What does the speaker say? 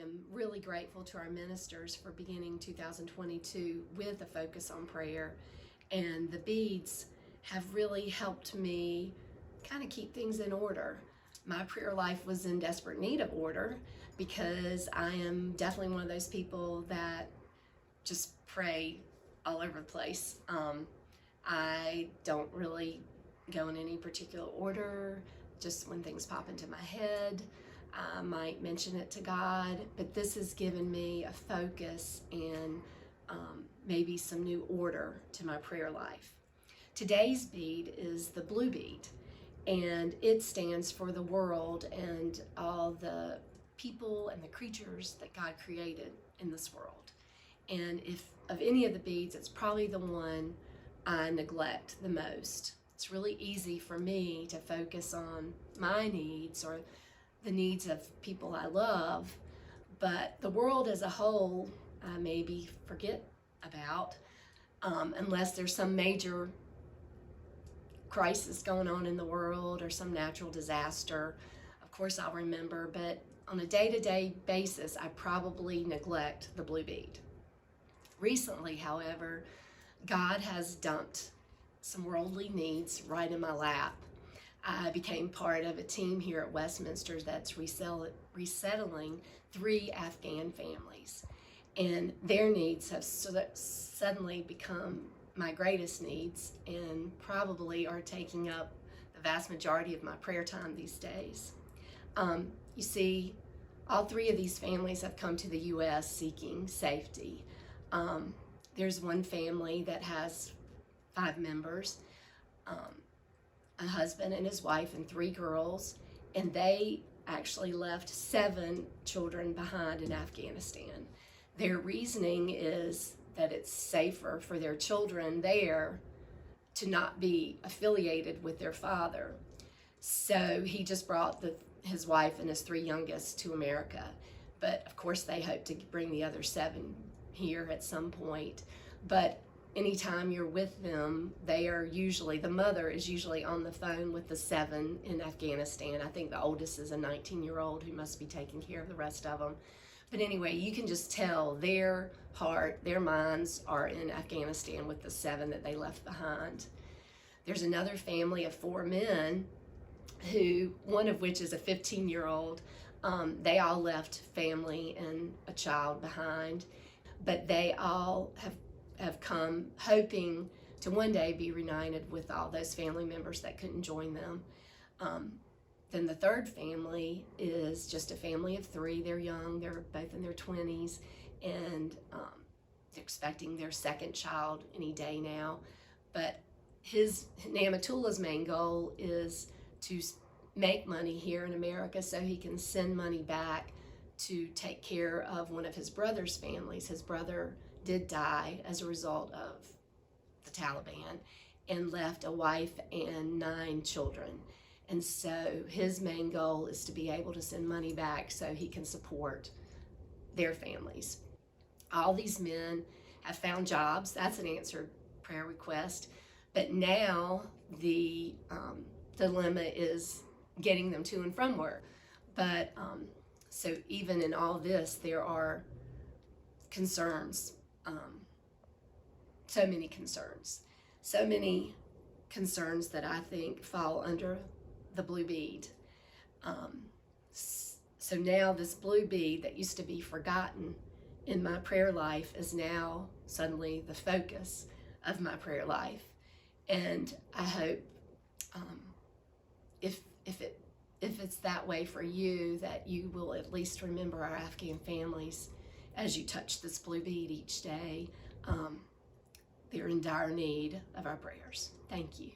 am really grateful to our ministers for beginning 2022 with a focus on prayer. And the beads have really helped me kind of keep things in order. My prayer life was in desperate need of order because I am definitely one of those people that just pray all over the place. I don't really go in any particular order. Just when things pop into my head, I might mention it to God, but this has given me a focus and maybe some new order to my prayer life. Today's bead is the blue bead, and it stands for the world and all the people and the creatures that God created in this world. And if of any of the beads, it's probably the one I neglect the most. It's really easy for me to focus on my needs or the needs of people I love, but the world as a whole, I maybe forget about, unless there's some major crisis going on in the world or some natural disaster. Of course I'll remember, but on a day-to-day basis, I probably neglect the blue bead. Recently, however, God has dumped some worldly needs right in my lap. I became part of a team here at Westminster that's resettling 3 Afghan families, and their needs have suddenly become my greatest needs and probably are taking up the vast majority of my prayer time these days. You see, all 3 of these families have come to the U.S. seeking safety. There's one family that has 5 members, a husband and his wife and 3 girls, and they actually left 7 children behind in Afghanistan. Their reasoning is that it's safer for their children there to not be affiliated with their father. So he just brought his wife and his 3 youngest to America. But of course they hope to bring the other 7 here at some point. But anytime you're with them, the mother is usually on the phone with the 7 in Afghanistan. I think the oldest is a 19-year-old who must be taking care of the rest of them. But anyway, you can just tell their heart, their minds are in Afghanistan with the 7 that they left behind. There's another family of 4 men, one of which is a 15-year-old. They all left family and a child behind, but they all have come hoping to one day be reunited with all those family members that couldn't join them. Then the 3rd family is just a family of 3. They're young, they're both in their 20s, and they're expecting their 2nd child any day now. But Namatullah's main goal is to make money here in America so he can send money back to take care of one of his brother's families. His brother did die as a result of the Taliban and left a wife and 9 children. And so his main goal is to be able to send money back so he can support their families. All these men have found jobs. That's an answered prayer request. But now the dilemma is getting them to and from work. But so even in all this, there are concerns. So many concerns that I think fall under the blue bead. So now this blue bead that used to be forgotten in my prayer life is now suddenly the focus of my prayer life. And I hope if it's that way for you, that you will at least remember our Afghan families as you touch this blue bead each day. They're in dire need of our prayers. Thank you.